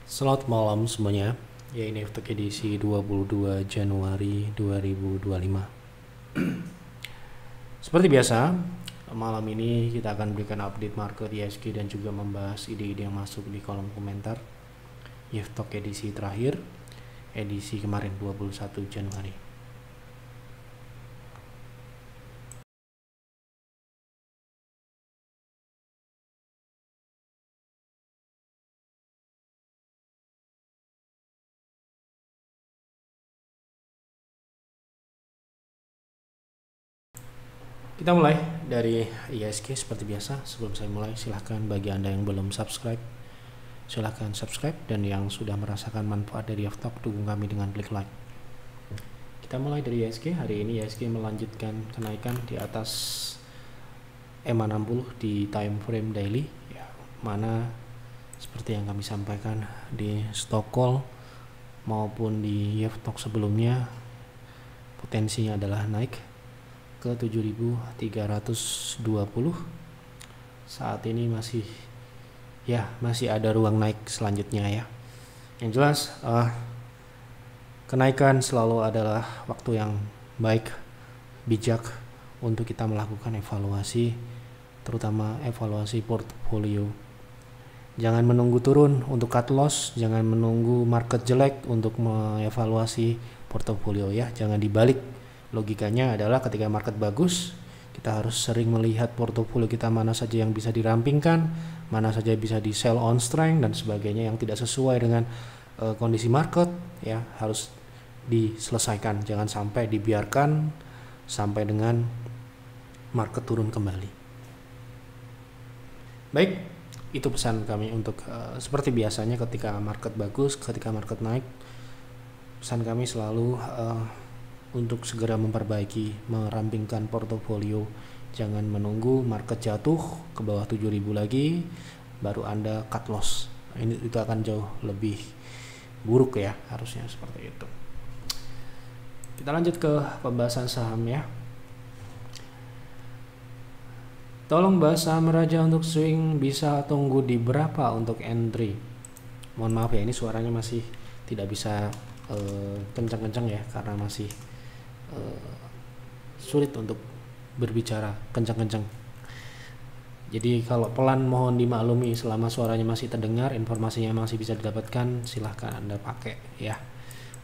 Selamat malam semuanya. Ya, ini untuk edisi 22 Januari 2025. Seperti biasa, malam ini kita akan berikan update market ISG dan juga membahas ide-ide yang masuk di kolom komentar Yeftok edisi terakhir, edisi kemarin 21 Januari. Kita mulai dari ISG seperti biasa. Sebelum saya mulai, silahkan bagi Anda yang belum subscribe, silahkan subscribe, dan yang sudah merasakan manfaat dari Yeftok, dukung kami dengan klik like. Kita mulai dari ISG. Hari ini ISG melanjutkan kenaikan di atas EMA 60 di time frame daily, ya, mana seperti yang kami sampaikan di stock call maupun di Yeftok sebelumnya, potensinya adalah naik ke 7.320. Saat ini masih ada ruang naik selanjutnya ya. Yang jelas kenaikan selalu adalah waktu yang baik, bijak untuk kita melakukan evaluasi, terutama evaluasi portfolio. Jangan menunggu turun untuk cut loss, jangan menunggu market jelek untuk mengevaluasi portofolio ya. Jangan dibalik. Logikanya adalah ketika market bagus, kita harus sering melihat portofolio kita mana saja yang bisa dirampingkan, mana saja bisa di sell on strength dan sebagainya yang tidak sesuai dengan kondisi market ya, harus diselesaikan. Jangan sampai dibiarkan sampai dengan market turun kembali. Baik, itu pesan kami untuk seperti biasanya ketika market bagus, ketika market naik, pesan kami selalu untuk segera memperbaiki, merampingkan portofolio. Jangan menunggu market jatuh ke bawah 7.000 lagi baru Anda cut loss. Itu akan jauh lebih buruk ya, harusnya seperti itu. Kita lanjut ke pembahasan saham ya. Tolong bahas saham raja untuk swing, bisa tunggu di berapa untuk entry? Mohon maaf ya, ini suaranya masih tidak bisa kencang-kencang ya, karena masih sulit untuk berbicara kencang-kencang. Jadi kalau pelan mohon dimaklumi, selama suaranya masih terdengar, informasinya masih bisa didapatkan, silahkan Anda pakai ya.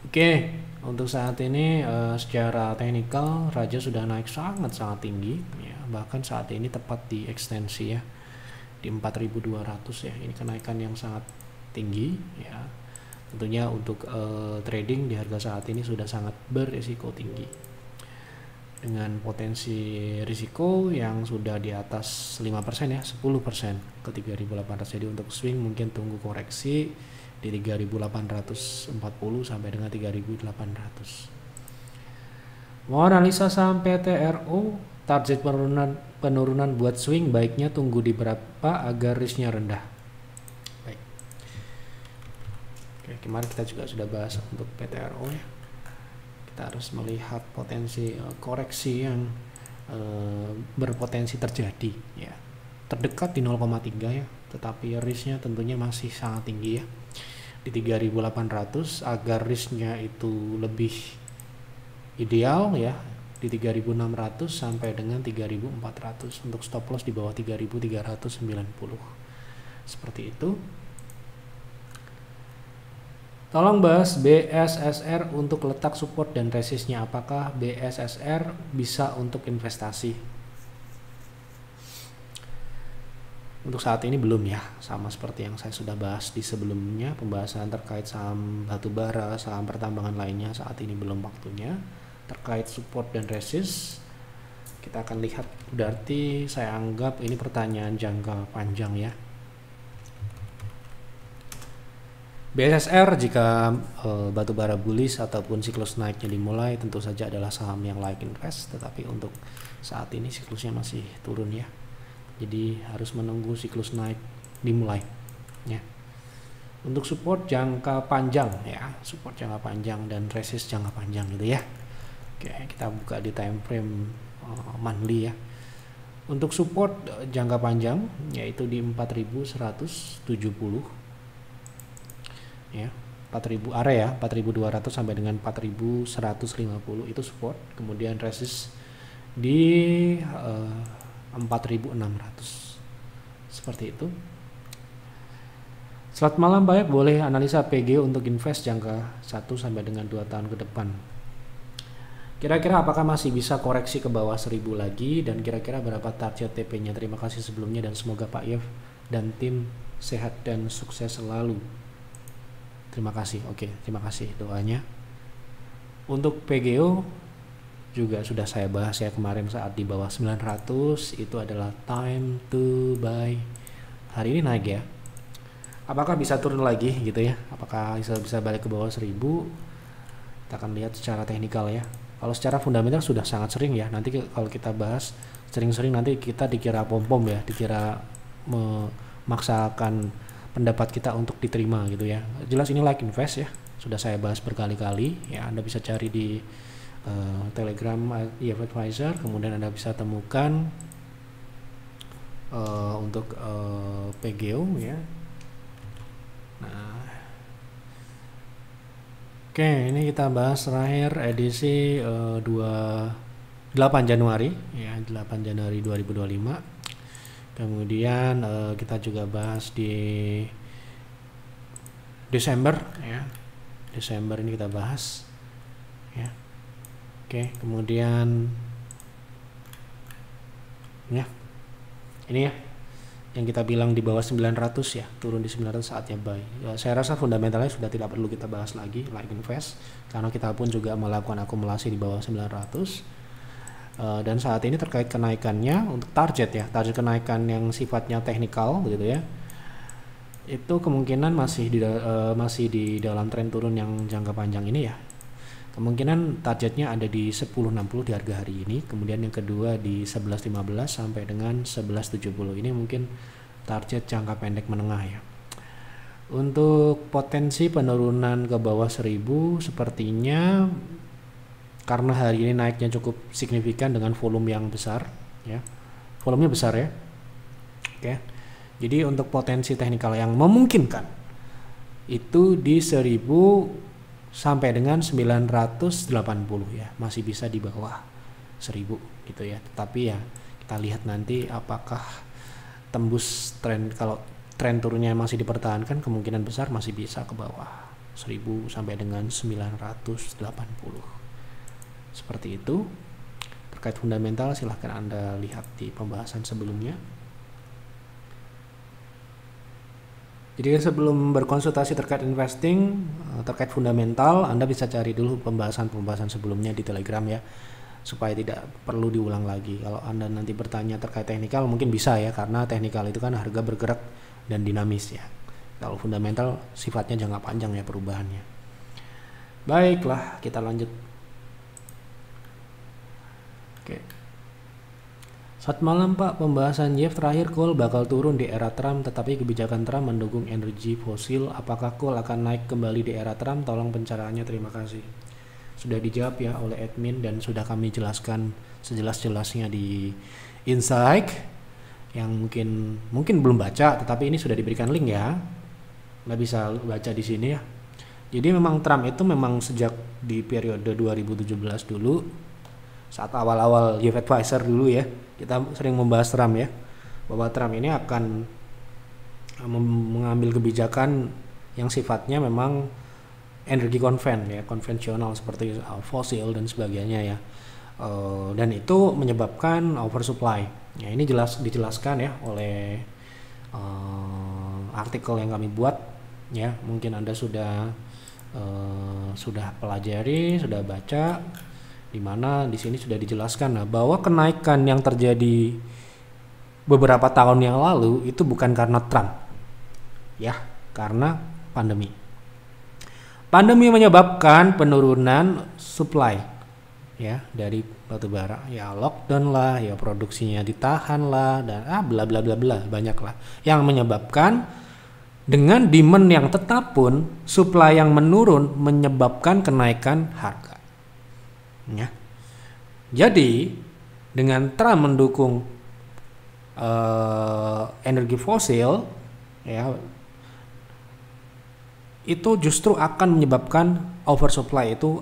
Oke, untuk saat ini secara teknikal raja sudah naik sangat-sangat tinggi ya, bahkan saat ini tepat di ekstensi ya, di 4.200 ya. Ini kenaikan yang sangat tinggi ya. Tentunya untuk trading di harga saat ini sudah sangat berisiko tinggi, dengan potensi risiko yang sudah di atas 5% ya, 10% ke 3.800. Jadi untuk swing mungkin tunggu koreksi di 3.840 sampai dengan 3.800. Mau analisa saham PTRO, target penurunan buat swing baiknya tunggu di berapa agar risknya rendah? Baik. Oke, kemarin kita juga sudah bahas untuk PTRO ya. Kita harus melihat potensi koreksi yang berpotensi terjadi ya. Terdekat di 0,3 ya, tetapi risknya tentunya masih sangat tinggi ya, di 3.800. Agar risknya itu lebih ideal ya, di 3.600 sampai dengan 3.400. Untuk stop loss di bawah 3.390. Seperti itu. Tolong bahas BSSR untuk letak support dan resistnya. Apakah BSSR bisa untuk investasi? Untuk saat ini belum ya, sama seperti yang saya sudah bahas di sebelumnya, pembahasan terkait saham batubara, saham pertambangan lainnya, saat ini belum waktunya. Terkait support dan resist, kita akan lihat. Berarti saya anggap ini pertanyaan jangka panjang ya. BSSR jika batubara bullish ataupun siklus naiknya dimulai, tentu saja adalah saham yang layak invest. Tetapi untuk saat ini siklusnya masih turun ya, jadi harus menunggu siklus naik dimulai ya. Untuk support jangka panjang ya, support jangka panjang dan resist jangka panjang gitu ya. Oke, kita buka di time frame monthly ya. Untuk support jangka panjang yaitu di 4.170. ya. 4.000 area 4.200 sampai dengan 4.150 itu support, kemudian resist di 4.600 seperti itu. Selamat malam Pak, boleh analisa PG untuk invest jangka 1 sampai dengan 2 tahun ke depan. Kira-kira apakah masih bisa koreksi ke bawah 1000 lagi, dan kira-kira berapa target TP-nya? Terima kasih sebelumnya dan semoga Pak Yev dan tim sehat dan sukses selalu. Terima kasih. Oke, terima kasih doanya. Untuk PGO juga sudah saya bahas ya kemarin saat di bawah 900 itu adalah time to buy. Hari ini naik ya. Apakah bisa turun lagi gitu ya? Apakah bisa balik ke bawah 1000? Kita akan lihat secara teknikal ya. Kalau secara fundamental sudah sangat sering ya. Nanti kalau kita bahas sering-sering nanti kita dikira pom-pom ya, dikira memaksakan pendapat kita untuk diterima gitu ya. Jelas ini like invest ya. Sudah saya bahas berkali-kali ya. Anda bisa cari di Telegram EF Advisor, kemudian Anda bisa temukan untuk PGO ya. Nah, oke, ini kita bahas terakhir edisi 8 Januari ya, 8 Januari 2025. Kemudian kita juga bahas di Desember ya. Desember ini kita bahas ya. Oke, kemudian ya. Ini ya yang kita bilang di bawah 900 ya, turun di 900 saatnya buy. Ya, saya rasa fundamentalnya sudah tidak perlu kita bahas lagi like invest, karena kita pun juga melakukan akumulasi di bawah 900. Dan saat ini terkait kenaikannya untuk target ya, target kenaikan yang sifatnya teknikal gitu ya, itu kemungkinan masih di dalam tren turun yang jangka panjang ini ya. Kemungkinan targetnya ada di 1060 di harga hari ini, kemudian yang kedua di 1115 sampai dengan 1170. Ini mungkin target jangka pendek menengah ya. Untuk potensi penurunan ke bawah 1000 sepertinya karena hari ini naiknya cukup signifikan dengan volume yang besar ya. Volumenya besar ya. Oke. Jadi untuk potensi teknikal yang memungkinkan itu di 1000 sampai dengan 980 ya, masih bisa di bawah 1000 gitu ya. Tetapi ya kita lihat nanti apakah tembus tren. Kalau tren turunnya masih dipertahankan, kemungkinan besar masih bisa ke bawah 1000 sampai dengan 980. Seperti itu. Terkait fundamental silahkan Anda lihat di pembahasan sebelumnya. Jadi sebelum berkonsultasi terkait investing, terkait fundamental, Anda bisa cari dulu pembahasan sebelumnya di Telegram ya, supaya tidak perlu diulang lagi. Kalau Anda nanti bertanya terkait teknikal mungkin bisa ya, karena teknikal itu kan harga bergerak dan dinamis ya. Kalau fundamental sifatnya jangka panjang ya perubahannya. Baiklah, kita lanjut. Oke. Saat malam Pak, pembahasan YEF terakhir coal bakal turun di era Trump, tetapi kebijakan Trump mendukung energi fosil. Apakah coal akan naik kembali di era Trump? Tolong pencerahannya, terima kasih. Sudah dijawab ya oleh admin dan sudah kami jelaskan sejelas-jelasnya di Insight. Yang mungkin belum baca, tetapi ini sudah diberikan link ya. Nggak bisa baca di sini ya. Jadi memang Trump itu memang sejak di periode 2017 dulu, saat awal-awal YEF Advisor dulu ya, kita sering membahas Trump ya, bahwa Trump ini akan mengambil kebijakan yang sifatnya memang energi konvensional seperti fosil dan sebagainya ya, dan itu menyebabkan oversupply. Ya, ini dijelaskan ya oleh artikel yang kami buat ya, mungkin Anda sudah pelajari, sudah baca, di mana di sini sudah dijelaskan bahwa kenaikan yang terjadi beberapa tahun yang lalu itu bukan karena Trump ya, karena pandemi. Pandemi menyebabkan penurunan supply ya dari batu bara, ya lockdown lah, ya produksinya ditahan lah, dan bla bla bla bla banyak lah yang menyebabkan dengan demand yang tetap pun supply yang menurun menyebabkan kenaikan harga. Ya. Jadi dengan Trump mendukung energi fosil ya, itu justru akan menyebabkan oversupply itu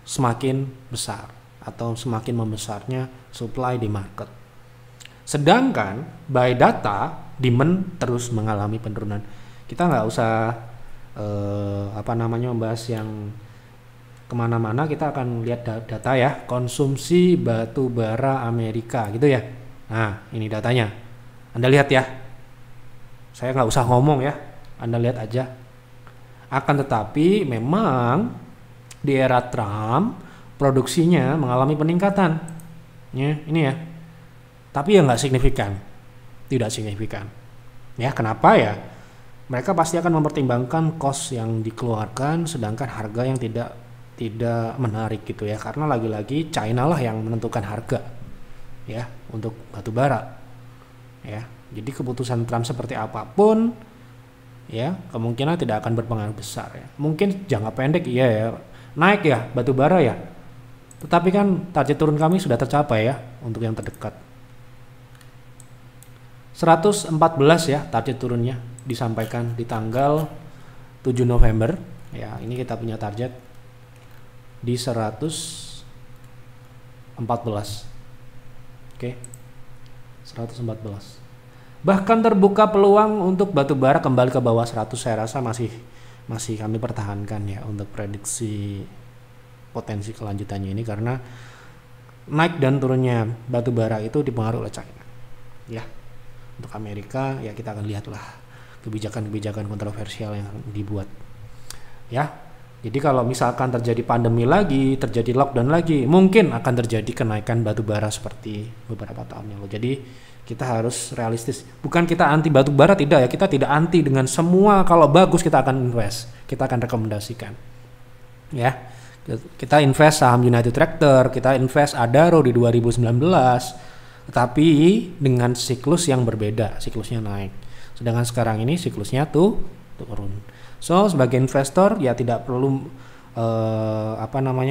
semakin besar atau semakin membesarnya supply di market. Sedangkan by data demand terus mengalami penurunan. Kita nggak usah membahas yang kemana-mana, kita akan lihat data ya, konsumsi batu bara Amerika gitu ya. Nah ini datanya, Anda lihat ya, saya nggak usah ngomong ya, Anda lihat aja. Akan tetapi memang di era Trump produksinya mengalami peningkatan ya, ini ya, tapi ya nggak signifikan, tidak signifikan ya. Kenapa ya? Mereka pasti akan mempertimbangkan cost yang dikeluarkan, sedangkan harga yang tidak menarik gitu ya, karena lagi-lagi China lah yang menentukan harga ya untuk batu bara ya. Jadi keputusan Trump seperti apapun ya, kemungkinan tidak akan berpengaruh besar ya. Mungkin jangka pendek iya ya, naik ya batu bara ya, tetapi kan target turun kami sudah tercapai ya untuk yang terdekat. 114 ya target turunnya, disampaikan di tanggal 7 November ya. Ini kita punya target di 114. Oke. 114. Bahkan terbuka peluang untuk batu bara kembali ke bawah 100, saya rasa masih kami pertahankan ya untuk prediksi potensi kelanjutannya ini, karena naik dan turunnya batu bara itu dipengaruhi oleh China. Ya. Untuk Amerika ya kita akan lihatlah kebijakan-kebijakan kontroversial yang dibuat. Ya. Jadi kalau misalkan terjadi pandemi lagi, terjadi lockdown lagi, mungkin akan terjadi kenaikan batu bara seperti beberapa tahun yang lalu. Jadi kita harus realistis. Bukan kita anti batu bara, tidak ya. Kita tidak anti dengan semua, kalau bagus kita akan invest. Kita akan rekomendasikan. Ya. Kita invest saham United Tractor, kita invest Adaro di 2019. Tetapi dengan siklus yang berbeda, siklusnya naik. Sedangkan sekarang ini siklusnya turun. So sebagai investor ya tidak perlu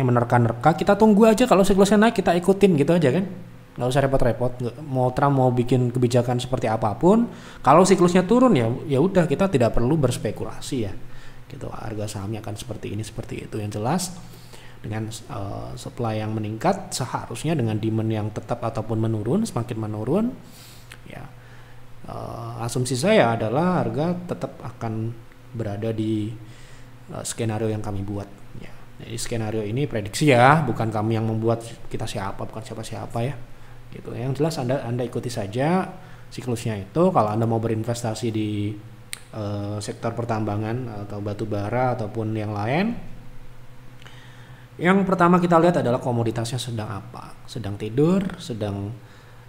menerka-nerka, kita tunggu aja, kalau siklusnya naik kita ikutin gitu aja kan. Nggak usah repot-repot, mau Trump mau bikin kebijakan seperti apapun, kalau siklusnya turun ya udah, kita tidak perlu berspekulasi ya gitu, harga sahamnya akan seperti ini seperti itu. Yang jelas dengan supply yang meningkat, seharusnya dengan demand yang tetap ataupun menurun, semakin menurun ya, asumsi saya adalah harga tetap akan berada di skenario yang kami buat ya. Jadi skenario ini prediksi ya, bukan kami yang membuat, kita bukan siapa-siapa ya gitu. Yang jelas Anda ikuti saja siklusnya itu. Kalau Anda mau berinvestasi di sektor pertambangan atau batu bara ataupun yang lain, yang pertama kita lihat adalah komoditasnya sedang apa, sedang tidur, sedang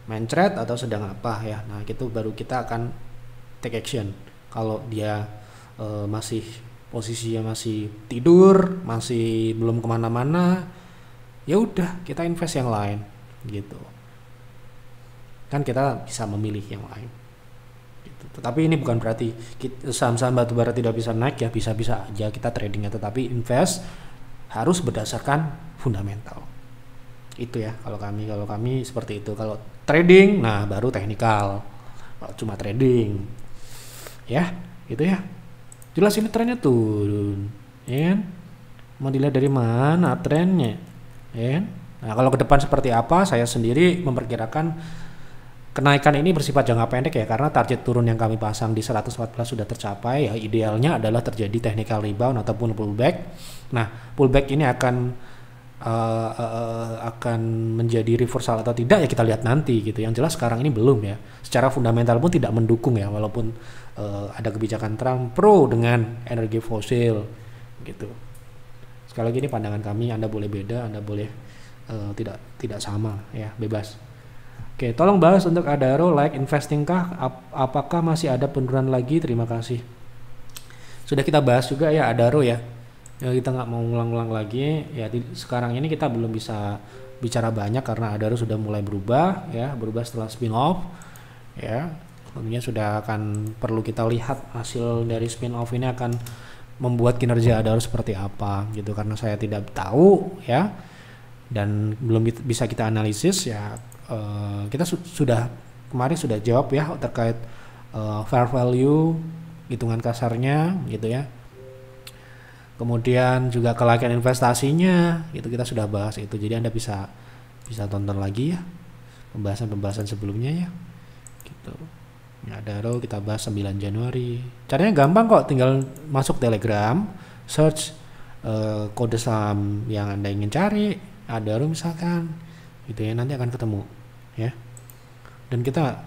mencret, atau sedang apa ya. Nah itu baru kita akan take action. Kalau dia masih posisinya masih tidur, masih belum kemana-mana, ya udah kita invest yang lain gitu. Kan kita bisa memilih yang lain gitu. Tetapi ini bukan berarti saham-saham batubara tidak bisa naik ya, bisa-bisa aja kita tradingnya, tetapi invest harus berdasarkan fundamental. Itu ya kalau kami seperti itu. Kalau trading nah baru teknikal. Kalau cuma trading ya gitu ya. Jelas ini trennya turun ya kan? Mau dilihat dari mana trennya ya kan? Nah kalau ke depan seperti apa, saya sendiri memperkirakan kenaikan ini bersifat jangka pendek ya, karena target turun yang kami pasang di 114 sudah tercapai ya. Idealnya adalah terjadi technical rebound ataupun pullback. Nah pullback ini akan menjadi reversal atau tidak ya kita lihat nanti gitu. Yang jelas sekarang ini belum ya. Secara fundamental pun tidak mendukung ya, walaupun ada kebijakan Trump pro dengan energi fosil gitu. Sekali lagi ini pandangan kami, Anda boleh beda, Anda boleh tidak sama ya, bebas. Oke, tolong bahas untuk Adaro, like investing kah? Apakah masih ada penurunan lagi? Terima kasih. Sudah kita bahas juga ya Adaro ya. Ya kita nggak mau ngulang-ngulang lagi. Ya sekarang ini kita belum bisa bicara banyak karena Adaro sudah mulai berubah ya, berubah setelah spin-off ya. Tentunya sudah akan perlu kita lihat hasil dari spin-off ini akan membuat kinerja Adaro seperti apa gitu, karena saya tidak tahu ya dan belum bisa kita analisis ya. Kita sudah kemarin sudah jawab ya terkait fair value, hitungan kasarnya gitu ya. kemudian juga kelayakan investasinya, itu kita sudah bahas itu. Jadi Anda bisa tonton lagi ya pembahasan sebelumnya ya. Gitu. Ya, Adaro kita bahas 9 Januari. Caranya gampang kok, tinggal masuk Telegram, search kode saham yang Anda ingin cari, Adaro misalkan, gitu ya, nanti akan ketemu ya. Dan kita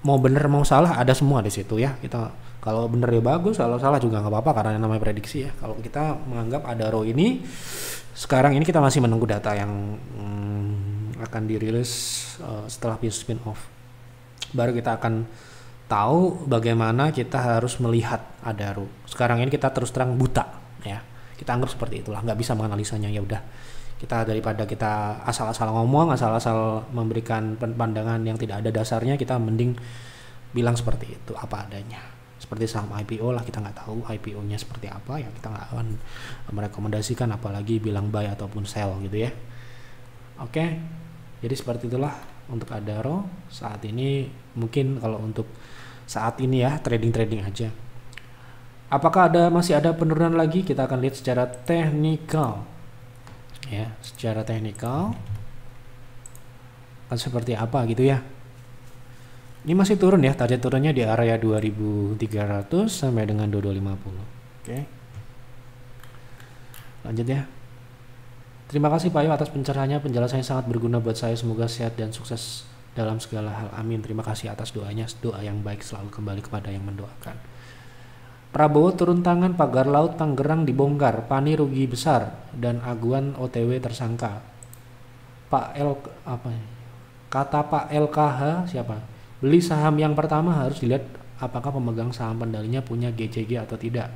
mau bener mau salah ada semua di situ ya. Kita kalau bener ya bagus, kalau salah juga nggak apa-apa karena namanya prediksi ya. Kalau kita menganggap Adaro ini sekarang ini kita masih menunggu data yang akan dirilis setelah spin off. Baru kita akan tahu bagaimana kita harus melihat Adaro. Sekarang ini kita terus terang buta ya. Kita anggap seperti itulah, nggak bisa menganalisanya. Ya udah, kita daripada kita asal-asal ngomong, asal-asal memberikan pandangan yang tidak ada dasarnya, kita mending bilang seperti itu apa adanya. Seperti saham IPO lah, kita nggak tahu IPO-nya seperti apa ya, kita nggak akan merekomendasikan apalagi bilang buy ataupun sell gitu ya. Oke, jadi seperti itulah untuk Adaro saat ini. Mungkin kalau untuk saat ini ya trading aja. Apakah masih ada penurunan lagi? Kita akan lihat secara teknikal ya, secara teknikal kan seperti apa gitu ya. Ini masih turun ya, target turunnya di area 2300 sampai dengan 2250. Oke, lanjut ya. Terima kasih Pak Yo atas pencerahannya, penjelasannya sangat berguna buat saya. Semoga sehat dan sukses dalam segala hal, amin. Terima kasih atas doanya, doa yang baik selalu kembali kepada yang mendoakan. Prabowo turun tangan, pagar laut Tangerang dibongkar, Pani rugi besar dan aguan OTW tersangka. Kata Pak LKH siapa? Beli saham yang pertama harus dilihat apakah pemegang saham pendalinya punya GCG atau tidak.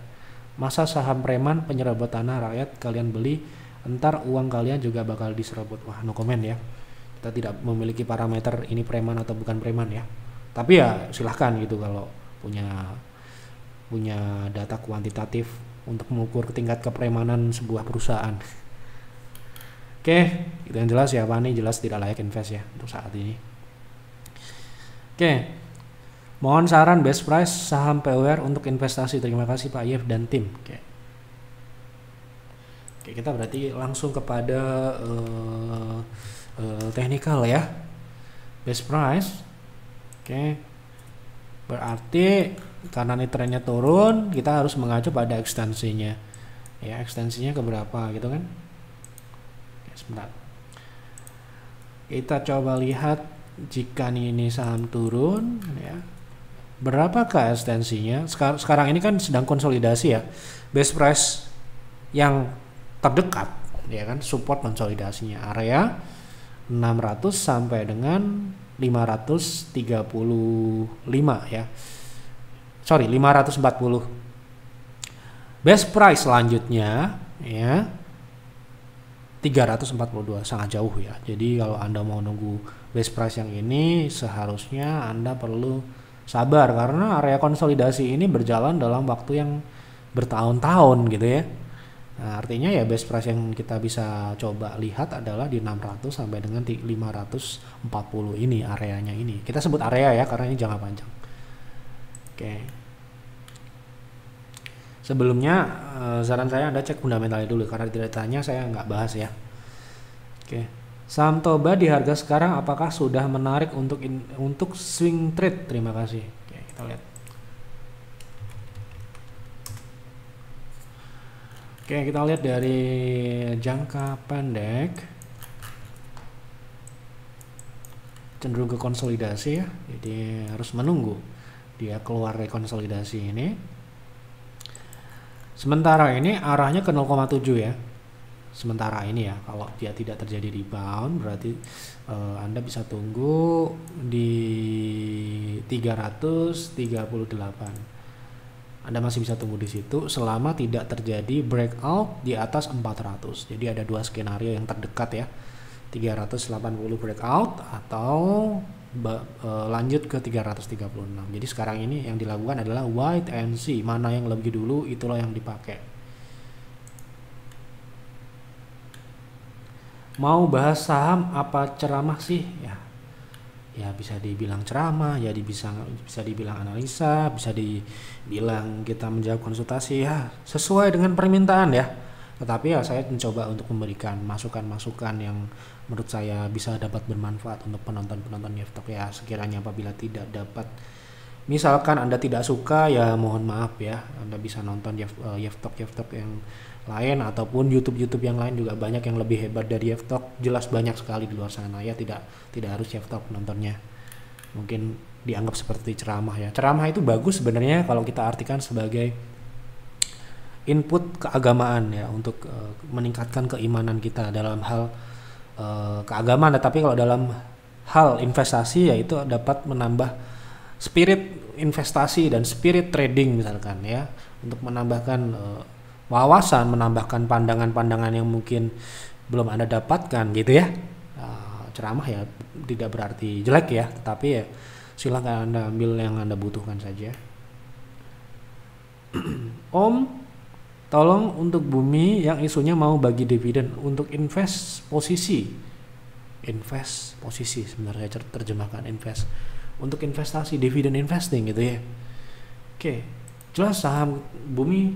Masa saham preman penyerobot tanah rakyat kalian beli, entar uang kalian juga bakal diserobot. Wah, no comment ya. Kita tidak memiliki parameter ini preman atau bukan preman ya. Tapi ya silahkan gitu kalau punya data kuantitatif untuk mengukur tingkat kepremanan sebuah perusahaan. Oke, itu yang jelas ya, Pak, ini jelas tidak layak invest ya untuk saat ini. Oke, mohon saran best price saham PWR untuk investasi. Terima kasih Pak Yev dan tim. Oke, kita berarti langsung kepada teknikal ya, best price. Oke, berarti karena ini trennya turun, kita harus mengacu pada ekstensinya ya, ekstensinya ke berapa gitu kan. Oke, sebentar, kita coba lihat jika ini saham turun ya, berapakah ekstensinya. Sekarang ini kan sedang konsolidasi ya, best price yang terdekat ya kan, support konsolidasinya area 600 sampai dengan 535 ya, 540. Best price selanjutnya ya 342, sangat jauh ya. Jadi kalau Anda mau nunggu best price yang ini, seharusnya Anda perlu sabar karena area konsolidasi ini berjalan dalam waktu yang bertahun-tahun gitu ya. Nah, artinya ya best price yang kita bisa coba lihat adalah di 600 sampai dengan 540 ini areanya ini. Kita sebut area ya karena ini jangka panjang. Oke. Sebelumnya saran saya Anda cek fundamentalnya dulu karena ditanya saya nggak bahas ya. Oke. Saham Toba di harga sekarang apakah sudah menarik untuk swing trade? Terima kasih. Oke, kita lihat. Oke, kita lihat dari jangka pendek cenderung ke konsolidasi ya. Jadi harus menunggu dia keluar dari konsolidasi ini. Sementara ini arahnya ke 0,7 ya. Sementara ini ya, kalau dia tidak terjadi rebound berarti Anda bisa tunggu di 338. Anda masih bisa tunggu di situ selama tidak terjadi breakout di atas 400. Jadi ada dua skenario yang terdekat ya. 380 breakout atau lanjut ke 336. Jadi sekarang ini yang dilakukan adalah wait and see, mana yang lebih dulu itulah yang dipakai. Mau bahas saham apa ceramah sih ya? ya bisa dibilang ceramah, ya bisa dibilang analisa, bisa dibilang kita menjawab konsultasi, ya sesuai dengan permintaan ya. Tetapi ya saya mencoba untuk memberikan masukan-masukan yang menurut saya bisa dapat bermanfaat untuk penonton-penonton Yeftalk ya. Sekiranya apabila tidak dapat, misalkan Anda tidak suka, ya mohon maaf ya, Anda bisa nonton Yeftalk yang lain ataupun YouTube yang lain, juga banyak yang lebih hebat dari Yeftalk, jelas banyak sekali di luar sana ya. Tidak harus Yeftalk nontonnya, mungkin dianggap seperti ceramah ya. Ceramah itu bagus sebenarnya kalau kita artikan sebagai input keagamaan ya, untuk meningkatkan keimanan kita dalam hal keagamaan. Tapi kalau dalam hal investasi ya, itu dapat menambah spirit investasi dan spirit trading misalkan ya, untuk menambahkan wawasan, menambahkan pandangan-pandangan yang mungkin belum Anda dapatkan gitu ya. Ceramah ya tidak berarti jelek ya, tetapi ya silahkan Anda ambil yang Anda butuhkan saja. Om, tolong untuk Bumi yang isunya mau bagi dividen untuk invest posisi sebenarnya terjemahkan invest untuk investasi, dividen investing gitu ya. Oke, jelas saham Bumi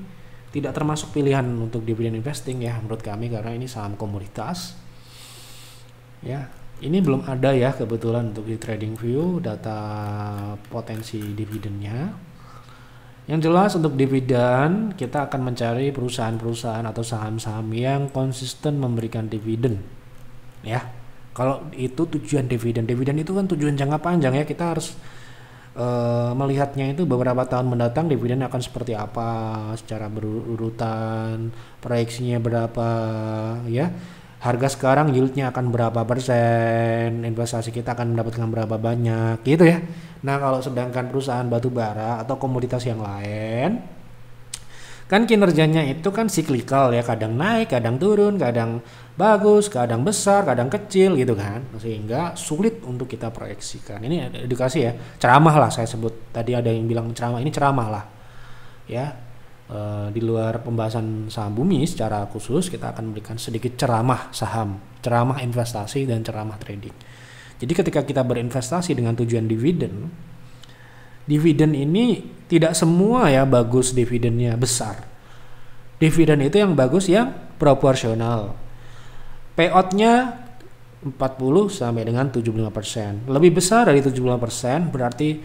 tidak termasuk pilihan untuk dividen investing ya menurut kami, karena ini saham komoditas ya. Ini belum ada ya kebetulan untuk di TradingView data potensi dividennya. Yang jelas untuk dividen kita akan mencari perusahaan-perusahaan atau saham-saham yang konsisten memberikan dividen ya. Kalau itu tujuan dividen itu kan tujuan jangka panjang ya, kita harus melihatnya itu beberapa tahun mendatang dividen akan seperti apa secara berurutan, proyeksinya berapa ya, harga sekarang yieldnya akan berapa persen, investasi kita akan mendapatkan berapa banyak gitu ya. Nah kalau sedangkan perusahaan batu bara atau komoditas yang lain kan kinerjanya itu kan siklikal ya, kadang naik, kadang turun, kadang bagus, kadang besar, kadang kecil gitu kan, sehingga sulit untuk kita proyeksikan. Ini edukasi ya, ceramah lah saya sebut. Tadi ada yang bilang ceramah, ini ceramah lah ya. Di luar pembahasan saham Bumi secara khusus, kita akan memberikan sedikit ceramah saham, ceramah investasi, dan ceramah trading. Jadi ketika kita berinvestasi dengan tujuan dividen ini tidak semua ya bagus dividennya besar. Dividen itu yang bagus yang proporsional. Payout-nya 40 sampai dengan 75%. Lebih besar dari 75% berarti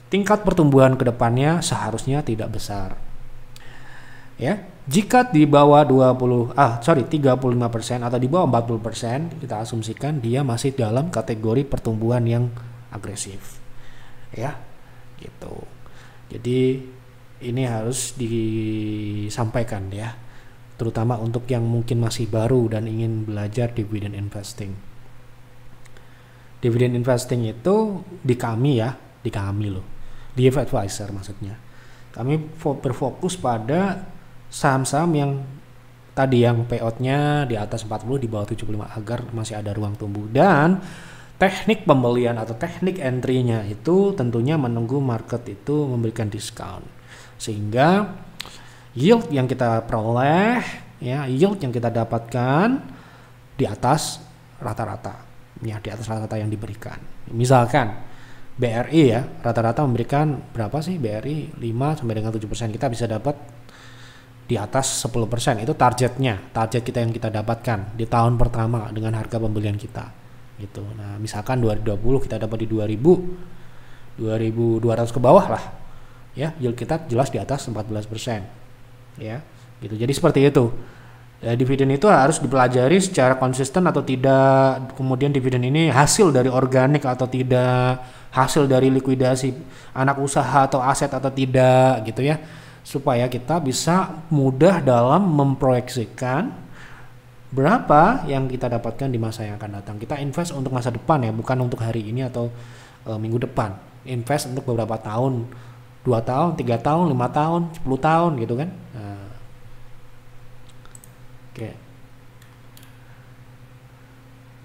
tingkat pertumbuhan ke depannya seharusnya tidak besar. Ya, jika di bawah 35% atau di bawah 40%, kita asumsikan dia masih dalam kategori pertumbuhan yang agresif. Ya, gitu. Jadi ini harus disampaikan ya, terutama untuk yang mungkin masih baru dan ingin belajar dividend investing. Dividend investing itu di kami loh, di F Advisor maksudnya. Kami berfokus pada saham-saham yang tadi yang payout-nya di atas 40, di bawah 75 agar masih ada ruang tumbuh, dan teknik pembelian atau teknik entry-nya itu tentunya menunggu market itu memberikan diskon, sehingga yield yang kita peroleh ya, yield yang kita dapatkan di atas rata-rata ya, di atas rata-rata yang diberikan. Misalkan BRI ya, rata-rata memberikan berapa sih BRI? 5 sampai dengan 7%, kita bisa dapat di atas 10%. Itu target kita yang kita dapatkan di tahun pertama dengan harga pembelian kita gitu. Nah misalkan 2020 kita dapat di 2200 ke bawah lah ya, yield kita jelas di atas 14% ya gitu. Jadi seperti itu. Dividen itu harus dipelajari secara konsisten atau tidak, kemudian dividen ini hasil dari organik atau tidak, hasil dari likuidasi anak usaha atau aset atau tidak gitu ya, supaya kita bisa mudah dalam memproyeksikan berapa yang kita dapatkan di masa yang akan datang. Kita invest untuk masa depan ya, bukan untuk hari ini atau minggu depan. Invest untuk beberapa tahun, 2 tahun, 3 tahun, 5 tahun, 10 tahun gitu kan. Nah, oke.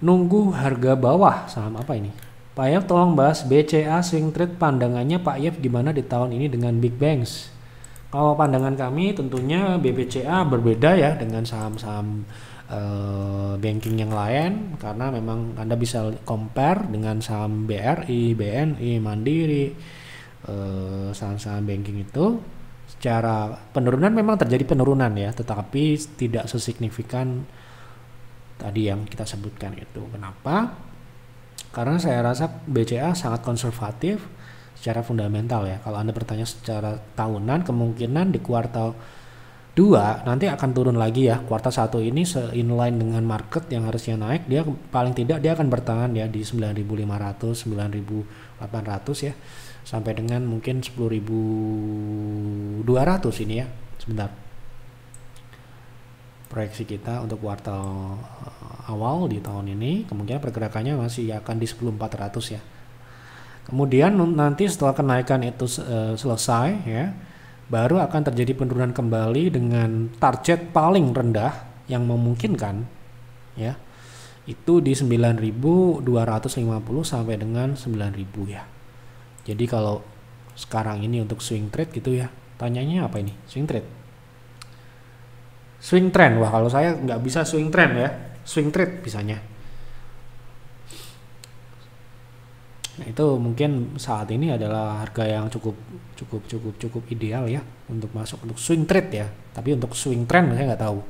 Nunggu harga bawah saham apa ini? Pak Yef tolong bahas BCA swing trade, pandangannya Pak Yef gimana di tahun ini dengan big banks? Kalau pandangan kami tentunya BBCA berbeda ya dengan saham-saham banking yang lain, karena memang Anda bisa compare dengan saham BRI, BNI, Mandiri, saham-saham banking itu secara penurunan memang terjadi penurunan ya, tetapi tidak sesignifikan tadi yang kita sebutkan itu. Kenapa? Karena saya rasa BCA sangat konservatif secara fundamental ya. Kalau Anda bertanya secara tahunan, kemungkinan di kuartal 2 nanti akan turun lagi ya. Kuartal 1 ini inline dengan market yang harusnya naik, dia paling tidak dia akan bertahan ya di 9.500, 9.800 ya. Sampai dengan mungkin 10.200 ini ya. Sebentar. Proyeksi kita untuk kuartal awal di tahun ini kemungkinan pergerakannya masih akan di 10.400 ya. Kemudian nanti setelah kenaikan itu selesai ya, baru akan terjadi penurunan kembali dengan target paling rendah yang memungkinkan ya, itu di 9.250 sampai dengan 9.000 ya. Jadi kalau sekarang ini untuk swing trade gitu ya, tanyanya apa ini? Swing trade, swing trend. Wah, kalau saya nggak bisa swing trend ya, swing trade bisanya. Nah, itu mungkin saat ini adalah harga yang cukup ideal ya untuk masuk untuk swing trade ya. Tapi untuk swing trend saya nggak tahu.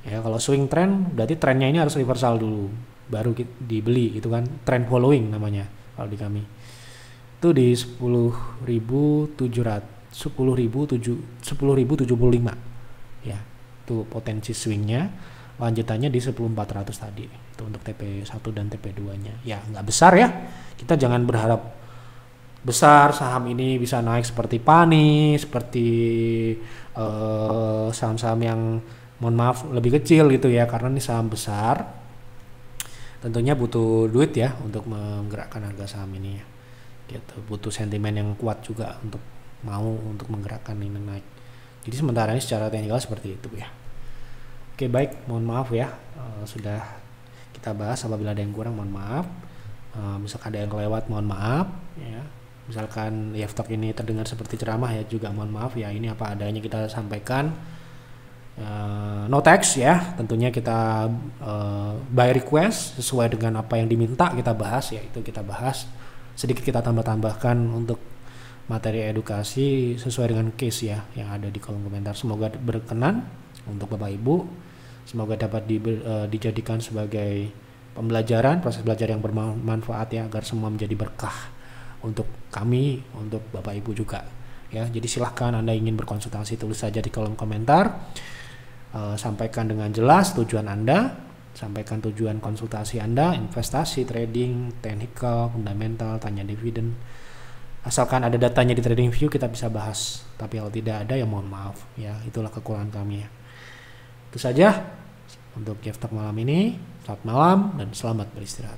Ya, kalau swing trend berarti trennya ini harus reversal dulu baru dibeli gitu kan. Trend following namanya kalau di kami. Itu di 10.075 ya. Itu potensi swingnya. Lanjutannya di 10.400 tadi itu untuk TP1 dan TP2 nya ya, nggak besar ya, kita jangan berharap besar saham ini bisa naik seperti PANI, seperti saham-saham yang mohon maaf lebih kecil gitu ya, karena ini saham besar tentunya butuh duit ya untuk menggerakkan harga saham ini ya gitu, butuh sentimen yang kuat juga untuk menggerakkan ini naik. Jadi sementara ini secara teknikal seperti itu ya. Oke, baik, mohon maaf ya, sudah kita bahas. Apabila ada yang kurang mohon maaf, misalkan ada yang kelewat mohon maaf ya. Misalkan Yeftok ini terdengar seperti ceramah ya juga mohon maaf ya, ini apa adanya kita sampaikan, no text ya, tentunya kita by request sesuai dengan apa yang diminta kita bahas ya, itu kita bahas, sedikit kita tambahkan untuk materi edukasi sesuai dengan case ya yang ada di kolom komentar. Semoga berkenan untuk Bapak Ibu. Semoga dapat dijadikan sebagai pembelajaran, proses belajar yang bermanfaat ya, agar semua menjadi berkah untuk kami, untuk Bapak Ibu juga ya. Jadi silahkan Anda ingin berkonsultasi, tulis saja di kolom komentar, sampaikan dengan jelas tujuan Anda, sampaikan tujuan konsultasi Anda, investasi, trading, technical, fundamental, tanya dividen. Asalkan ada datanya di TradingView kita bisa bahas, tapi kalau tidak ada ya mohon maaf ya, itulah kekurangan kami ya. Itu saja untuk Yeftok malam ini. Selamat malam dan selamat beristirahat.